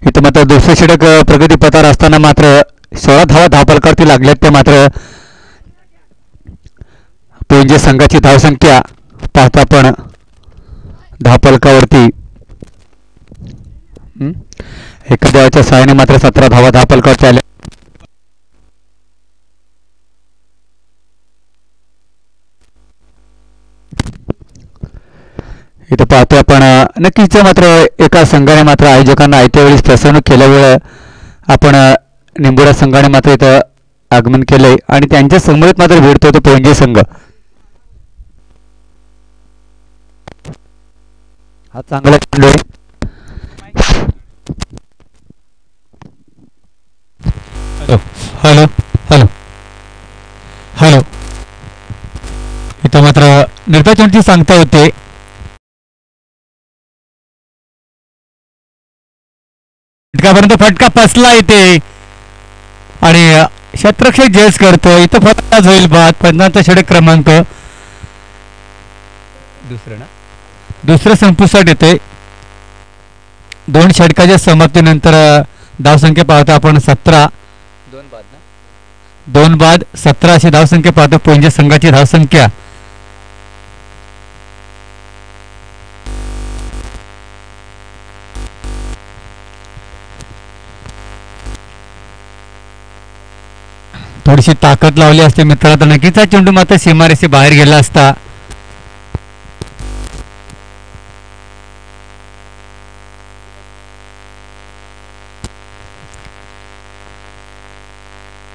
इथं मात्र दुसरे षटक प्रगतीपथावर असताना मात्र 16 धावा धावफलकावरती लागल्यात. ते मात्र पोंजे संघाची धावसंख्या पाहता आपण धावफलकावरती एका धावाच्या सहाय्याने मात्र 17 धावा धावफलकावरती आल्या. इथं पाहतो आपण नक्कीच मात्र एका संघाने मात्र आयोजकांना आयत्या वेळेस फसवणूक केल्यामुळे आपण निंबोडा संघाने मात्र इथं आगमन केलंय आणि त्यांच्या समोर मात्र भेटतो तो पोंजे संघ. हा चांगला चेंडू आहे. हॅलो हॅलो हॅलो इथं मात्र निर्देशांची सांगता होते. फटकापर्यंत फटका फसला इथे आणि शतरक्षक जयस करतो. इथं फटकाच होईल बाद. 50 षटक क्रमांक दुसरं संपुष्टात येते. 2 षटकाच्या समाप्तीनंतर धावसंख्या पाहतो आपण 17 2 बाद 17 अशी धावसंख्या पाहतो पोंजे संघाची धावसंख्या. थोडीशी ताकद लावली असते मित्रांनो तर नक्कीच हा चेंडू मात्र सीमारेषे बाहेर गेला असता.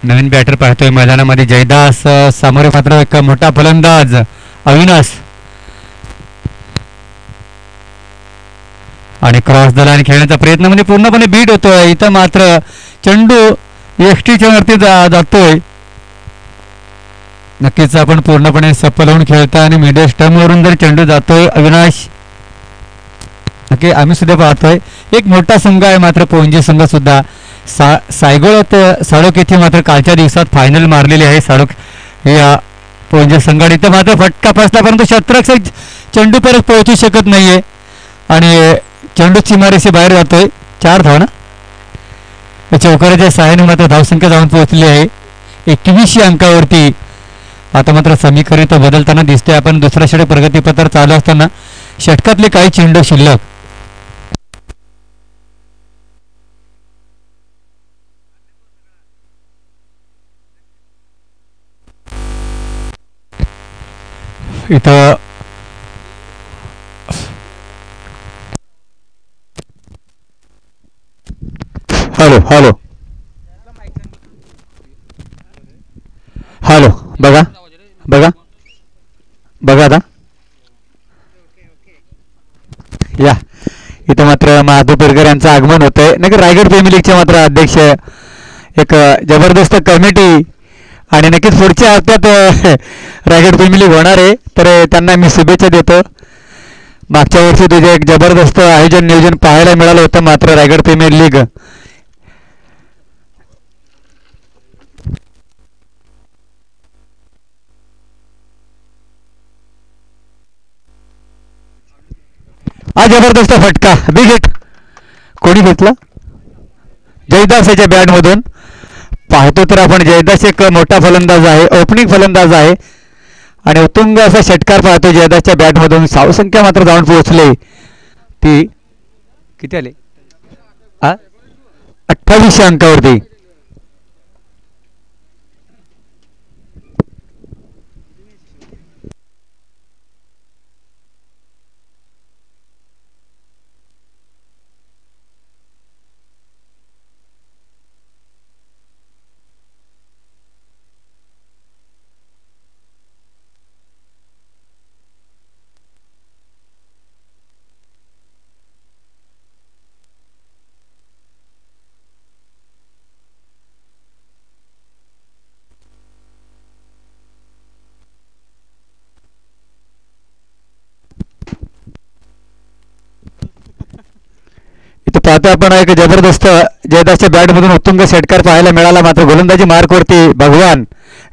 नवीन बॅटर पाहतोय मैदानामध्ये जयदास. समोर मात्र एक मोठा फलंदाज अविनाश आणि क्रॉस द लाईन खेळण्याचा प्रयत्न म्हणजे पूर्णपणे बीट होतोय. इथं मात्र चेंडू एसटीच्या वरती जातोय. नक्कीच आपण पूर्णपणे सफल होऊन खेळता आणि मिडल स्टंप वरून जर चेंडू जातोय अविनाश नक्की आम्ही सुद्धा पाहतोय. एक मोठा संघ आहे मात्र पोंजे संघ सुद्धा. सायगोळ साडोक येथे मात्र कालच्या दिवसात फायनल मारलेली आहे साडोक या पोंजे संघाने. इथं मात्र फटका फसला परंतु शतरक्षक चेंडू परत पोहोचू शकत नाहीये आणि चेंडू सीमारेषे बाहेर जातोय. 4 धावा ना चौकाराच्या सहाय्याने मात्र धावसंख्या जाऊन पोहोचली आहे 21 अंकावरती. आता मात्र समीकरण बदलताना दिसते. आपण दुसरा षटक प्रगतीपथावर चालू असताना षटकातले काही चेंडू शिल्लक. इथं हॅलो हॅलो हॅलो बघा बघा बघा आता या इथं मात्र महादेव पेरकर यांचं आगमन होत आहे. नक्की रायगड प्रीमियर लीगचे मात्र अध्यक्ष एक जबरदस्त कमिटी आणि नक्कीच पुढच्या हप्त्यात रायगड प्रीमियर लीग होणार आहे तर त्यांना मी शुभेच्छा देतो. मागच्या वर्षी तुझे एक जबरदस्त आयोजन नियोजन पाहायला मिळालं होतं मात्र रायगड प्रीमियर लीग हा जबरदस्त फटका बिग हिट कोणी घेतला जयदास याच्या बॅट मधून. पाहतो तर आपण जयदास एक मोठा फलंदाज आहे ओपनिंग फलंदाज आहे आणि उत्तुंग असा षटकार पाहतो जयदासच्या बॅट मधून. धावसंख्या मात्र जाऊन पोहोचले ती किती आले 28 अंकावरती. पाहतो आपण एक जबरदस्त जयदासच्या बॅटमधून उत्तुंग षटकार पाहायला मिळाला मात्र गोलंदाजी मार्कवरती भगवान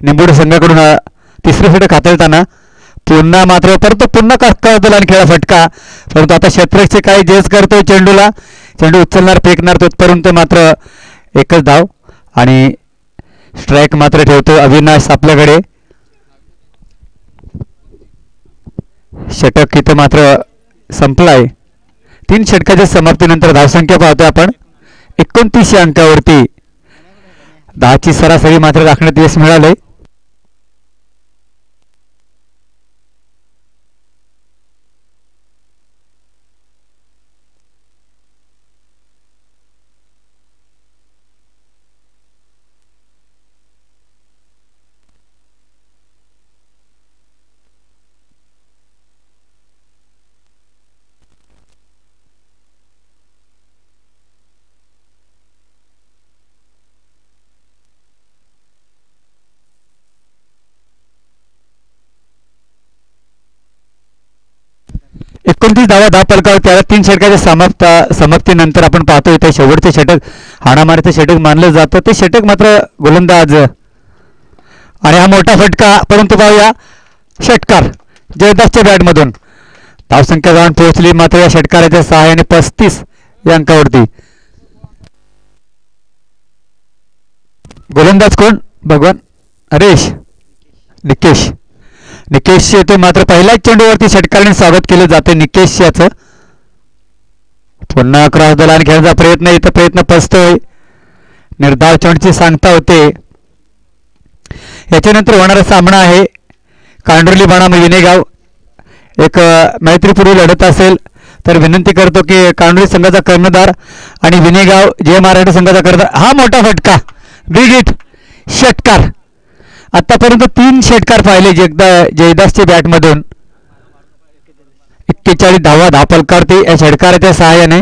निंबोडे संघाकडून तिसरे षटक हाताळताना पुन्हा मात्र परत पुन्हा कळतला आणि खेळा फटका परंतु आता क्षेत्ररक्षक काही जेस करतोय चेंडूला चेंडू उचलणार फेकणार तोपर्यंत मात्र एकच धाव आणि स्ट्राईक मात्र ठेवतो अविनाश आपल्याकडे. षटक इथं मात्र संपलाय. 3 षटकाच्या समाप्तीनंतर धावसंख्या पाहतोय आपण 29 अंकावरती. 10ची सरासरी मात्र राखण्यात यश मिळालंय. एकोणतीस धावा 10 फलकावर त्याला 3 षटकाच्या समाप्तीनंतर आपण पाहतोय ते शेवटचे षटक हाणामारीचं षटक मानलं जातं. ते षटक मात्र गोलंदाज आणि हा मोठा फटका. परंतु पाहूया षटकार जयदासच्या बॅटमधून. धावसंख्या जाऊन पोहोचली मात्र या षटकाराच्या सहाय्याने 35 या अंकावरती. गोलंदाज कोण भगवान हरेश निकेश. निकेश येथे मात्र पहिल्याच चेंडूवरती षटकाराने स्वागत केलं जाते निकेश याचं. पुन्हा क्रॉस द लाईन खेळण्याचा प्रयत्न इथं प्रयत्न फसतोय. निर्धाव चेंडूची सांगता होते. याच्यानंतर होणारा सामना आहे कांडोली बनाम विनेगाव. एक मैत्रीपूर्वी लढत असेल तर विनंती करतो की कांडोली संघाचा कर्णधार आणि विनेगाव जे मराठी संघाचा कर्णधार. हा मोठा फटका बिग हिट षटकार. आतापर्यंत 3 षटकार पाहिले जयदासच्या बॅटमधून. 41 धावा 10 फलकावरती या षटकाराच्या सहाय्याने.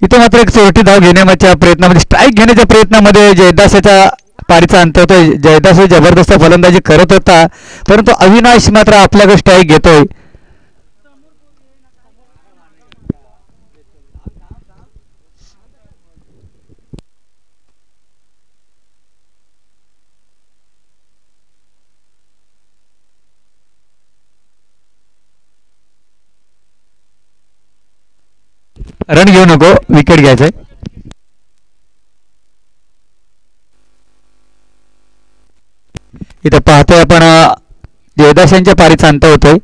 इथे मात्र एक चोरटी धाव घेण्याच्या प्रयत्नामध्ये स्ट्राईक घेण्याच्या प्रयत्नामध्ये जयदासाच्या पारीचा अंत होतोय. जयदास जबरदस्त फलंदाजी करत होता परंतु अविनाश मात्र आपल्याकडे स्ट्राईक घेतोय. रन घेऊ नको विकेट घ्यायचंय. इथं पाहतोय आपण जयदास यांच्या पारीचा अंत होतोय.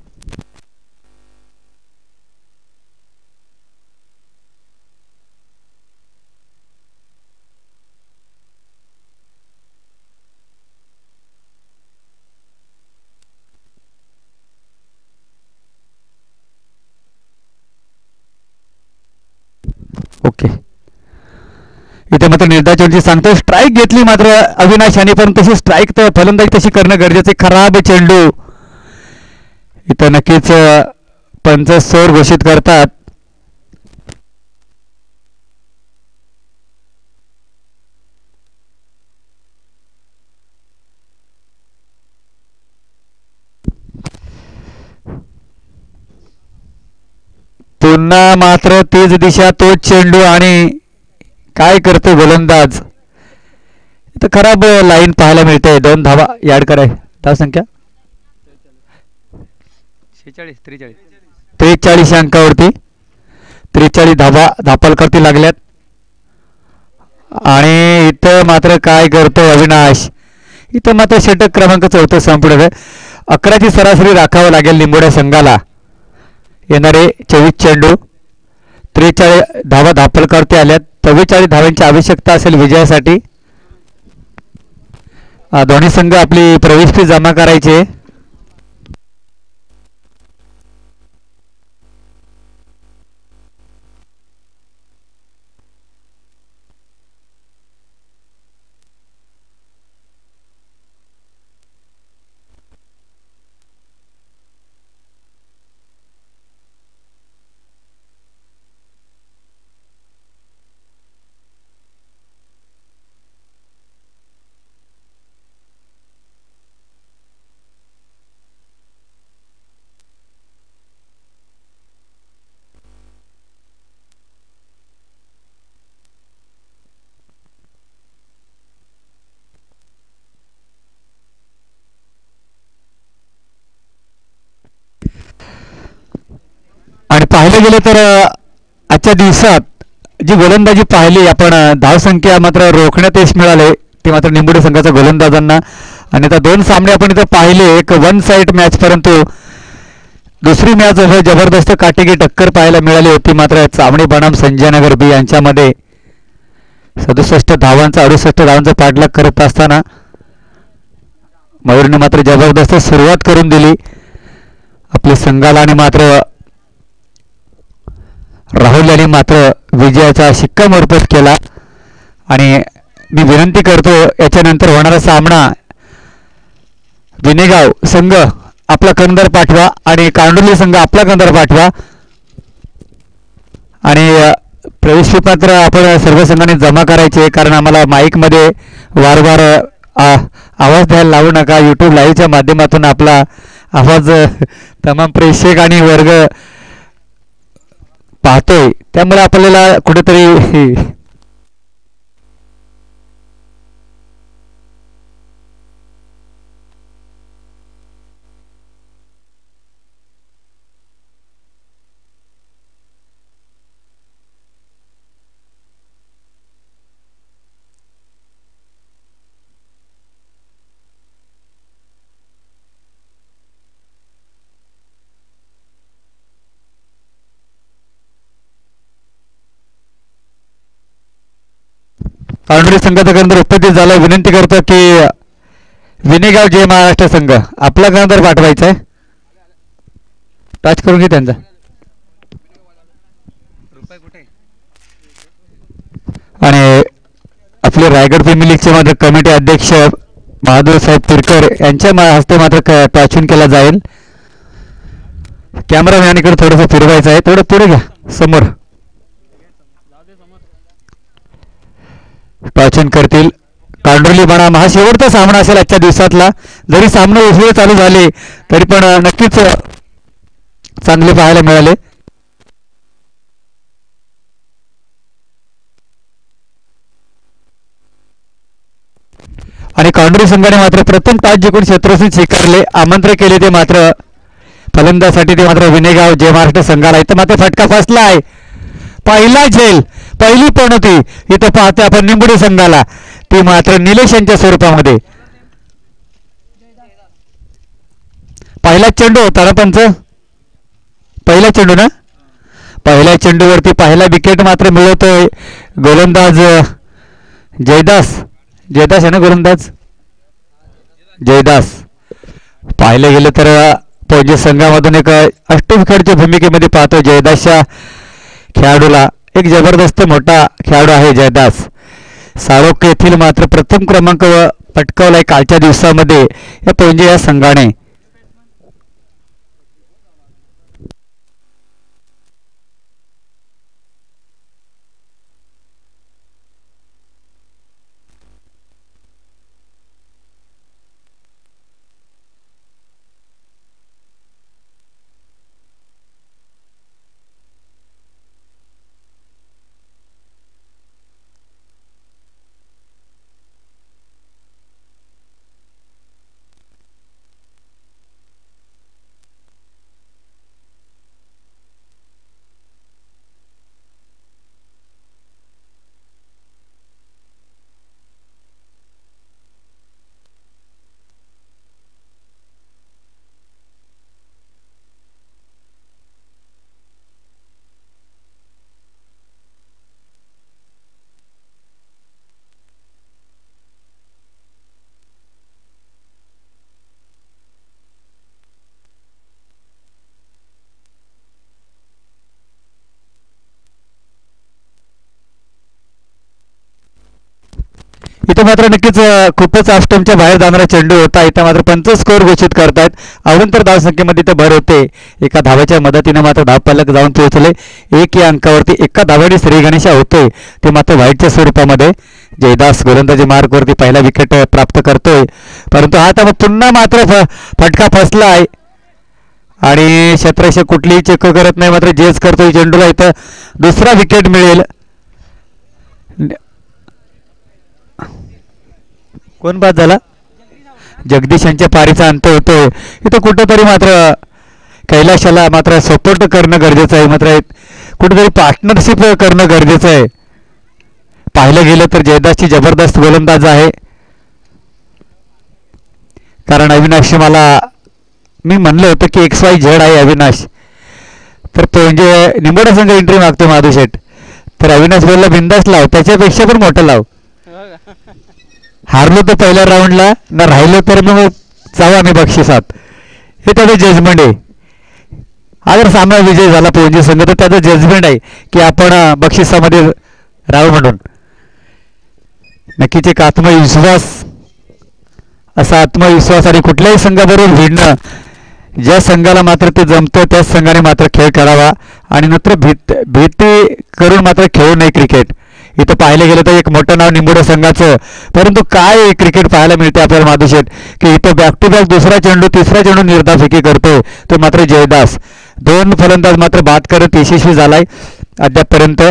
ओके इथे मात्र निर्धार चेंडूची सांगतो स्ट्राईक घेतली मात्र अविनाश यांनी पण तशी स्ट्राईक तर फलंदाजी तशी करणं गरजेचं. खराब चेंडू. इथं नक्कीच पंच सौर घोषित करतात. पुन्हा मात्र तीच दिशा तोच चेंडू आणि काय करतो गोलंदाज. इथं खराब लाईन पाहायला मिळते. 2 धावा याड कराय. धाव संख्या 43 अंकावरती. 43 धावा धापलकरती लागल्यात आणि इथं मात्र काय करतो अविनाश. इथं मात्र षटक क्रमांक 4 संपलं. 11ची सरासरी राखावं लागेल निंबोड्या संघाला. येणारे 24 चेंडू 43 धावा धापलकरती आल्यात. 44 धावांची आवश्यकता असेल विजयासाठी. दोन्ही संघ आपली प्रवेश फी जमा करायचे. पाहिलं गेलं तर आजच्या दिवसात जी गोलंदाजी पाहिली आपण धावसंख्या मात्र रोखण्यात यश मिळाले ते मात्र निंबोडे संघाच्या गोलंदाजांना. आणि आता दोन सामने आपण इथं पाहिले एक वन साईड मॅच, परंतु दुसरी मॅच जबरदस्त काटेकी टक्कर पाहायला मिळाली होती. मात्र चामणी बनाम संजय नगर बी यांच्यामध्ये 67 धावांचा 68 धावांचा पाठलाग करत असताना मयूरने मात्र जबरदस्त सुरुवात करून दिली आपल्या संघाला. आणि मात्र राहुल यांनी मात्र विजयाचा शिक्कामोर्तब केला. आणि मी विनंती करतो याच्यानंतर होणारा सामना विनेगाव संघ आपला कंदर पाठवा आणि कांडोली संघ आपला कंदर पाठवा. आणि प्रवेश मात्र आपण सर्व संघाने जमा करायचे, कारण आम्हाला माईकमध्ये वारंवार आवाज द्यायला लावू नका. यूट्यूब लाईव्हच्या माध्यमातून आपला आवाज तमाम प्रेक्षक आणि वर्ग पाहतोय, त्यामुळे आपल्याला कुठेतरी कांडोली संघाचा कर्णधार उपस्थित झाला. विनंती करतो की विनेगाव जय महाराष्ट्र संघ आपला कर्णधार पाठवायचा आहे. टच करून घे त्यांचा. आणि आपले रायगड प्रीमियर लीगचे मात्र कमिटी अध्यक्ष बहादूर साहेब तिरकर यांच्या हस्ते मात्र टॉचून केला जाईल. कॅमेरामॅनकडे थोडंसं फिरवायचं आहे, थोडं पुढे घ्या समोर. टॉचन करतील कांडोली बनाम. हा शेवटचा सामना असेल आजच्या दिवसातला. जरी सामने उशिरा चालू झाले तरी पण नक्कीच चांगले पाहायला मिळाले. आणि कांडोली संघाने मात्र प्रथम टॉस जिंकून क्षेत्ररक्षण स्वीकारले. आमंत्रण केले ते मात्र फलंदाजासाठी ते मात्र विनेगाव जय महाराष्ट्र संघाला. इथं मात्र फटका फसला आहे. पहिला झेल पहिली पणती इथं पाहतोय आपण निंबोडे संघाला, ती मात्र निलेश यांच्या स्वरूपामध्ये. पहिला चेंडू होता ना पंच, पहिला चेंडू ना, पहिल्या चेंडूवरती पहिला विकेट मात्र मिळवतोय गोलंदाज जयदास. जयदास आहे ना गोलंदाज, जयदास. पाहिलं गेलं तर पोंजे संघामधून एक अष्टविकेटच्या भूमिकेमध्ये पाहतो जयदासच्या खेळाडूला. एक जबरदस्त मोठा खेळाडू आहे जयदास. सारोक येथील मात्र प्रथम क्रमांक पटकावलाय कालच्या दिवसामध्ये या पोंजे या संघाने. इथं मात्र नक्कीच खूपच ऑफस्टमच्या बाहेर जाणारा चेंडू होता. इथं मात्र पंच स्कोअर घोषित करतायत. अवंतर धावसंख्येमध्ये इथं भर होते. एका धाव्याच्या मदतीने मात्र धावपालक जाऊन पोहोचले. एक या अंकावरती एका धाव्याने श्री गणेशा होतोय, ते मात्र व्हाईटच्या स्वरूपामध्ये. जयदास गोलंदाजी मार्कवरती पहिला विकेट प्राप्त करतोय, परंतु हा आता पुन्हा मात्र फटका फसला आहे आणि क्षेत्ररक्षक कुठलीही चेक करत नाही, मात्र जेच करतोय चेंडूला. इथं दुसरा विकेट मिळेल. कोण बाद झाला? जगदीश यांच्या पारीचा अंत होतोय. इथं कुठंतरी मात्र कैलाशाला मात्र सपोर्ट करणं गरजेचं आहे. मात्र कुठेतरी पार्टनरशिप करणं गरजेचं आहे. पाहिलं गेलं तर जयदासची जबरदस्त गोलंदाज आहे. कारण अविनाश मला मी म्हणलं होतं की XYZ आहे अविनाश. तर तो म्हणजे निंबोडा संघ एंट्री मागतो माधुशेठ. तर अविनाश बोलला बिंदास लाव, त्याच्यापेक्षा पण मोठं लाव. हारलो तर पहिल्या राऊंडला ना, राहिलो तर मग जाऊ आम्ही बक्षिसात. हे त्याचं जजमेंट आहे. हा जर सामना विजय झाला पोहंजी संघ तर त्याचं जजमेंट आहे की आपण बक्षिसामध्ये राहू म्हणून. नक्कीच एक आत्मविश्वास, असा आत्मविश्वास आणि कुठल्याही संघाबरोबर भिडणं, ज्या संघाला मात्र ते जमतं त्याच संघाने मात्र खेळ खेळावा आणि नंतर भीती करून मात्र खेळू नये क्रिकेट. इथं पाहिलं गेलं तर एक मोठं नाव निंबोडे संघाचं, परंतु काय क्रिकेट पाहायला मिळते आपल्याला माधुशेठ की इथं बॅक टू बॅक दुसरा चेंडू तिसरा चेंडू निर्धाफेकी करतोय तो मात्र जयदास. दोन फलंदाज मात्र बाद करत यशस्वी झालाय अद्यापपर्यंत.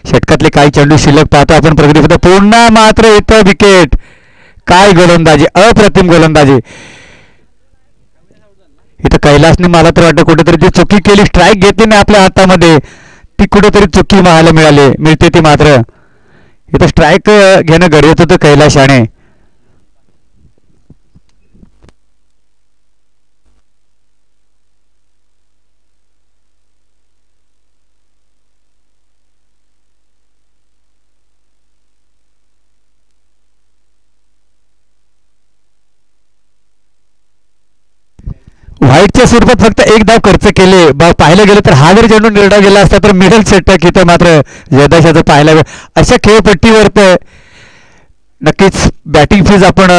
षटकातले काही चेंडू शिल्लक पाहतो आपण प्रगती पुन्हा मात्र इथं विकेट. काय गोलंदाजी, अप्रतिम गोलंदाजी. इथं कैलासने मला तर वाटतं कुठेतरी जी चुकी केली, स्ट्राईक घेतली नाही आपल्या हातामध्ये, ती कुठेतरी चुकी पाहायला मिळते ती मात्र. इथं स्ट्राईक घेणं गरजेचं होतं कैलाशाने. व्हाईटच्या स्वरूपात फक्त एक धाव खर्च केले. पाहिलं गेलं तर हा जर चेंडू निर्णय गेला असता तर मिडल षटक इथं मात्र जयदाशाचं पाहायला अशा खेळपट्टीवर तर नक्कीच बॅटिंग फीज आपण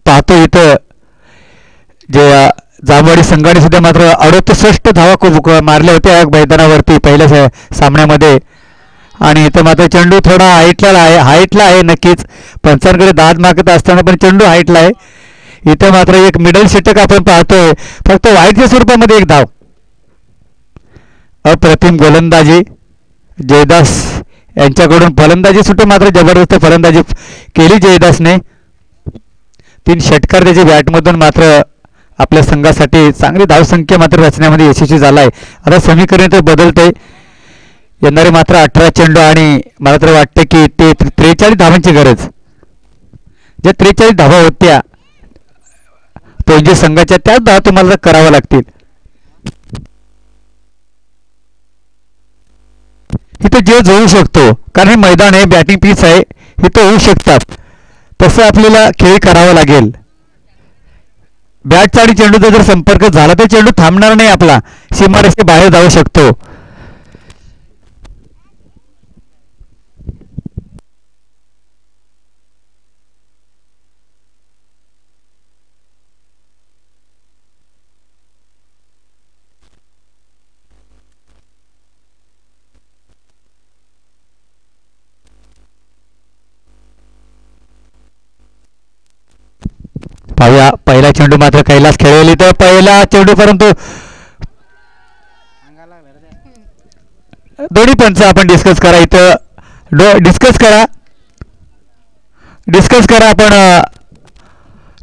पाहतो. इथं जे जांभवाडी संघाने सुद्धा मात्र 68 धावा मारल्या होत्या मैदानावरती पहिल्या सामन्यामध्ये. आणि इथं मात्र चेंडू थोडा हाईटला आहे नक्कीच. पंचांकडे दाद मागत असताना पण चेंडू हाईटला आहे. इथं मात्र एक मिडल षटक आपण पाहतोय, फक्त व्हाईटच्या स्वरूपामध्ये एक धाव. अप्रतिम गोलंदाजी जयदास यांच्याकडून. फलंदाजी सुद्धा मात्र जबरदस्त फलंदाजी केली जयदासने. 3 षटकार त्याच्या बॅटमधून मात्र आपल्या संघासाठी चांगली धावसंख्या मात्र रचण्यामध्ये यशस्वी झालाय. आता समीकरण तर बदलतंय. येणारे मात्र 18 चेंडू आणि मला तर वाटतं की ते 43 धावांची गरज. ज्या 43 धावा होत्या पोंजे संघाच्या, त्याच धावा तुम्हाला कराव्या लागतील. इथं जे होऊ शकतो, कारण हे मैदान आहे, बॅटिंग पिच आहे, इथं होऊ शकतात. तसं आपल्याला खेळ करावा लागेल. बॅटचा आणि चेंडूचा जर संपर्क झाला तर चेंडू थांबणार नाही, आपला सीमारेषे बाहेर जाऊ शकतो. पाहूया पहिला चेंडू मात्र कैलास खेळवली तर पहिला चेंडू, परंतु दोन्ही पंच आपण डिस्कस करा. इथं डिस्कस करा आपण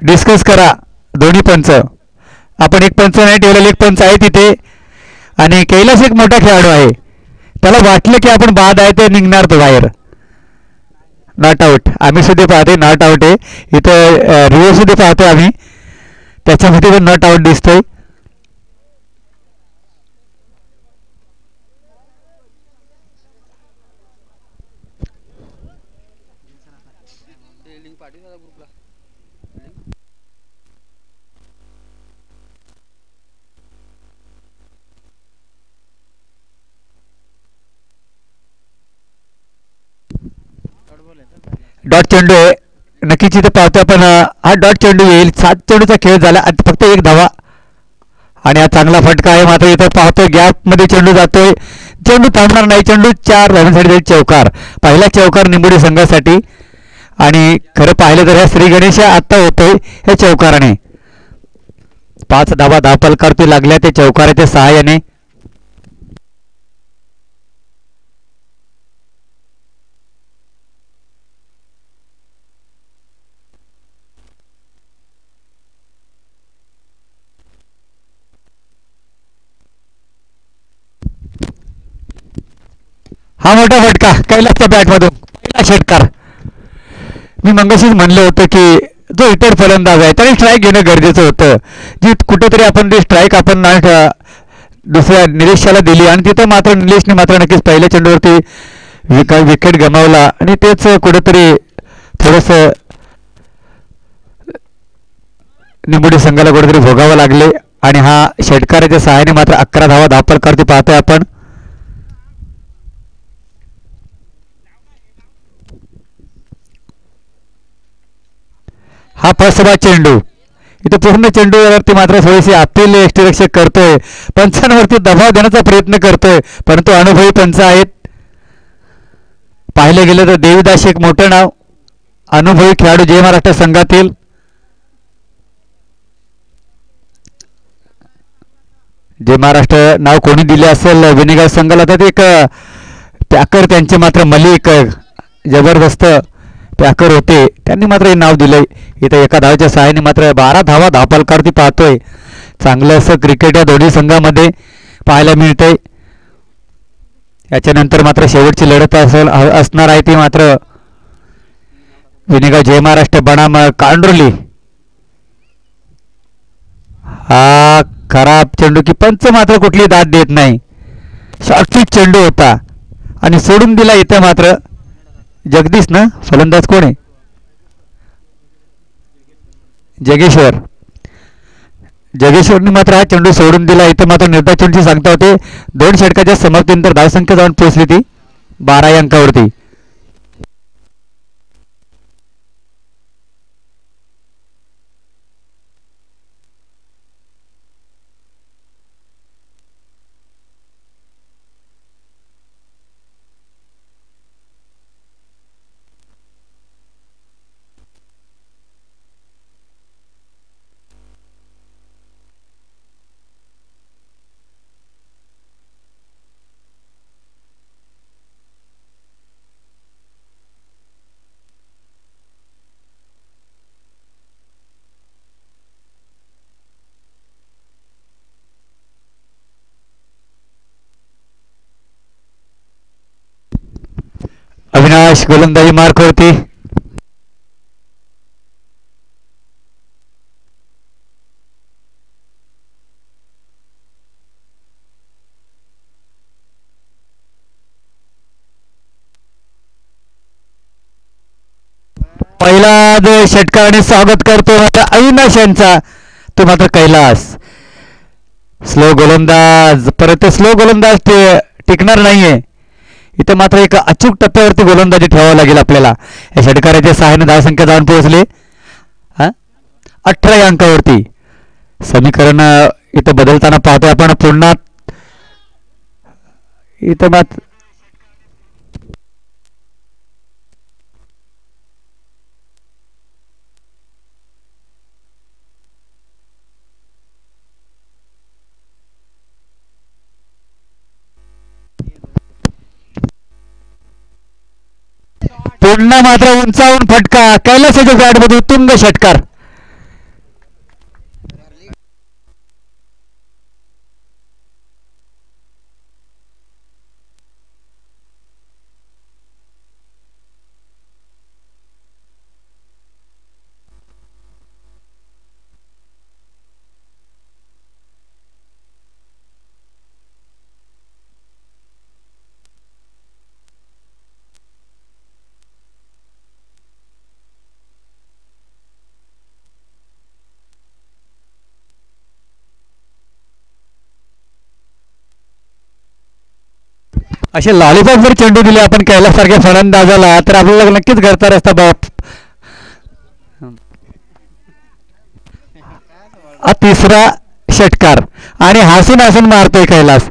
डिस्कस करा दोन्ही पंच. आपण एक पंच नाही ठेवलेला, एक पंच आहे तिथे. आणि कैलास एक मोठा खेळाडू आहे, त्याला वाटलं की आपण बाद आहे ते निघणार तो बाहेर. नॉट आउट आम्ही सुद्धा पाहतोय, नॉट आउट आहे. इथं रिव्ह्यू सुद्धा पाहतोय आम्ही, त्याच्यामध्ये पण नॉट आउट दिसतोय. डॉट चेंडू आहे नक्कीच इथे पाहतो आपण. हा डॉट चेंडू येईल. 7 चेंडूचा खेळ झाला आणि फक्त एक धावा आणि हा चांगला फटका आहे. मात्र इथं पाहतोय गॅपमध्ये चेंडू जातोय, चेंडू थांबणार नाही. चेंडू 4 धावांसाठी चौकार, पहिला चौकार निंबोडी संघासाठी. आणि खरं पाहिलं तर ह्या श्री गणेश आत्ता होतोय ह्या चौकाराने. 5 धावा धावपलकारती लागल्या ते चौकाराच्या सहाय्याने. हा मोठा फटका कैलासच्या बॅटमधून पहिला षटकार. मी मगाशीच म्हणलं होतं की जो इतर फलंदाज आहे त्याने स्ट्राईक घेणं गरजेचं होतं. जी कुठेतरी आपण ती स्ट्राईक आपण दुसऱ्या निलेशला दिली आणि तिथं मात्र निलेशने मात्र नक्कीच पहिल्या चेंडूवरती विकेट गमावला आणि तेच कुठेतरी थोडंसं निंबोडी संघाला कुठेतरी भोगावं लागले. आणि हा षटकाराच्या सहाय्याने मात्र 11 धावा धापल करते पाहतोय आपण. हा फसवा चेंडू इथे पूर्ण चेंडूवरती मात्र थोडीशी अपील यष्टीरक्षक करतोय. पंचांवरती दबाव देण्याचा प्रयत्न करतोय परंतु अनुभवी पंच आहेत. पाहिलं गेलं तर देवीदास एक मोठं नाव, अनुभवी खेळाडू जय महाराष्ट्र संघातील. जय महाराष्ट्र नाव कोणी दिले असेल विनेगाव संघाला तर एक पॅकर त्यांचे मात्र मलिक जबरदस्त पॅकर होते, त्यांनी मात्र हे नाव दिलंय. इथं एका धावाच्या सहाय्याने मात्र 12 धावा धावफलकावरती पाहतोय. चांगलं असं क्रिकेट या दोन्ही संघामध्ये पाहायला मिळतंय. याच्यानंतर मात्र शेवटची लढत असणार आहे ती मात्र विनेगाव जय महाराष्ट्र बनाम कांडोली. हा खराब चेंडू की पंच मात्र कुठली दाद देत नाही. शॉर्टस्विच चेंडू होता आणि सोडून दिला. इथे मात्र जगदीश ना फलंदाज कोण आहे, जगेश्वरने मात्र हा चेंडू सोडून दिला. इथं मात्र निर्धार चेंडूची सांगता होते. 2 षटकाच्या समाप्तीनंतर धावसंख्या जाऊन पोहोचली ती 12 अंकावरती. अविनाश गोलंदाजी मार्क होती. पहिला जो षटकाराने स्वागत करतो मात्र अविनाश यांचा तो मात्र कैलास. स्लो गोलंदाज परत स्लो गोलंदाज टिकणार नाहीये. इथं मात्र एक अचूक टप्प्यावरती गोलंदाजी ठेवावं लागेल आपल्याला. या षटकाराच्या सहाय्याने धावसंख्या जाऊन पोहोचले 18 अंकावरती. समीकरण इथं बदलताना पाहतोय आपण पुन्हा. इथं मात्र पुन्हा मात्र उंचावून फटका. कैलासाच्या बॅटमध्ये तुंग षटकार. असे लॉलीपॉप जर चेंडू दिले आपण कैलासारख्या फलंदाजाला तर आपल्याला नक्कीच घरचा रस्ता बाप. हा तिसरा षटकार आणि हसून हसून मारतोय कैलास.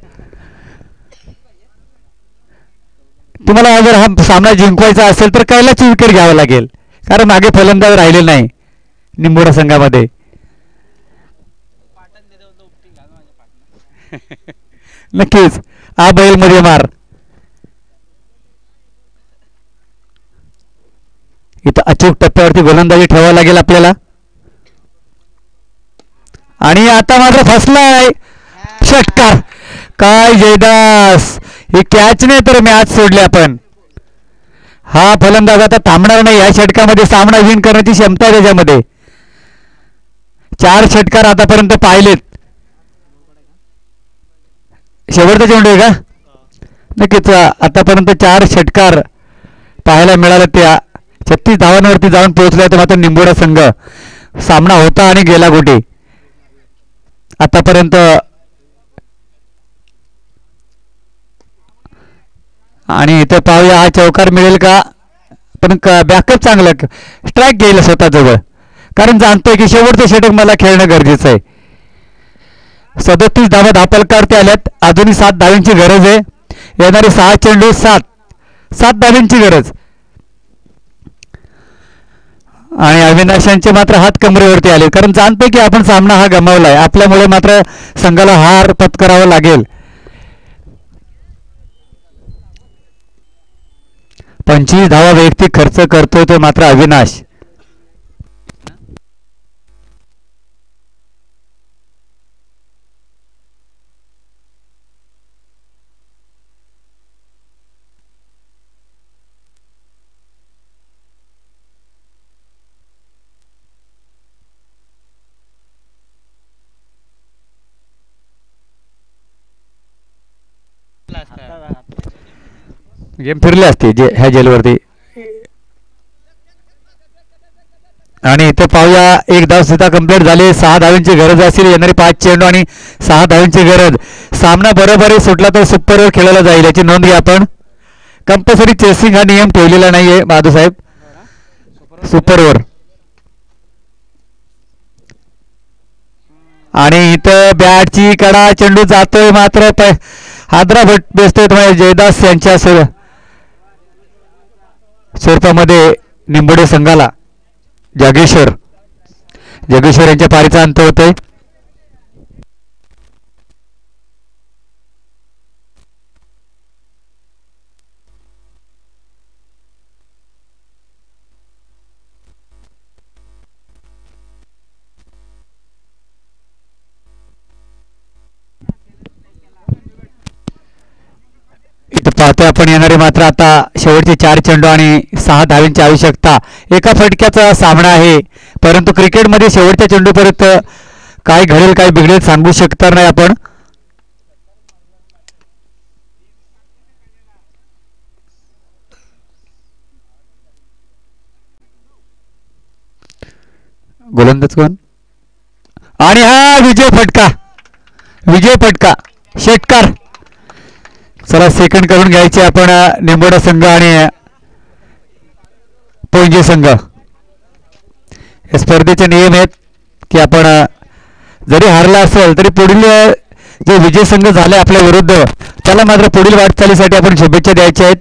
तुम्हाला जर हा सामना जिंकवायचा असेल तर कैलासची विकेट घ्यावं लागेल कारण मागे फलंदाज राहिले नाही निंबोडा संघामध्ये. नक्कीच हा बैल मध्ये मार. इथं अचूक टप्प्यावरती गोलंदाजी ठेवावं लागेल आपल्याला. आणि आता मात्र फसलाय षटकार. काय जयदास ही कॅच नाही तर मॅच सोडली आपण. हा फलंदाज आता थांबणार नाही. या षटकामध्ये सामना विन करण्याची क्षमता आहे त्याच्यामध्ये. 4 षटकार आतापर्यंत पाहिलेत. शेवटचा चेंडू आहे का? नक्कीच आतापर्यंत 4 षटकार पाहायला मिळालं. त्या 36 धावांवरती जाऊन पोहोचल्या. तर मात्र निंबोडा संघ सामना होता आणि गेला गोटी. आतापर्यंत आणि इथं पाहूया हा चौकार मिळेल का. पण बॅकअप चांगलं स्ट्राईक घेईल स्वतः जवळ, कारण जाणतोय की शेवटचं षटक मला खेळणं गरजेचं आहे. 37 धावा धापलकारते आल्यात. अजूनही 7 धावांची गरज आहे. येणारे 6 चेंडू 7 धावांची गरज. आणि अविनाशांचे मात्र हात कमरेवरती आले, कारण जाणतोय की आपण सामना हा गमावलाय. आपल्यामुळे मात्र संघाला हार पत्करावा लागेल. 25 धावा वैयक्तिक खर्च करतोय तो मात्र अविनाश. गेम फिरले असते ह्या जेलवरती. आणि इथे पाहूया 1 धाव सुद्धा कंप्लीट झाली. 6 धावांची गरज असेल. येणारे 5 चेंडू आणि 6 धावांची गरज. सामना बरोबरही सुटला तर सुपरवर खेळला जाईल याची नोंद घ्या आपण. कंपल्सरी चेसिंग हा नियम ठेवलेला नाहीये माधू साहेब. सुपरवर. आणि इथं बॅटची कडा चेंडू जातोय मात्र हादरा बेसतोय जयदास यांच्या स्वरूपामध्ये निंबोडे संघाला. जगेश्वर यांच्या पारीचा अंत होतोय. इथं पाहतोय आपण येणारे मात्र आता शेवटचे 4 चेंडू आणि 6 धावांची आवश्यकता. एका फटक्याचा सामना आहे, परंतु क्रिकेटमध्ये शेवटच्या चेंडूपर्यंत काय घडेल काय बिघडेल सांगू शकणार नाही आपण. गोलंदाज कोण? आणि हा विजय फटका षटकार. चला सेकंड करून घ्यायचे आपण निंबोडा संघ आणि पोंजे संघ. हे स्पर्धेचे नियम आहेत की आपण जरी हारला असेल तरी पुढील जे विजय संघ झाले आपल्या विरुद्ध त्याला मात्र पुढील वाटचालीसाठी आपण शुभेच्छा द्यायच्या आहेत.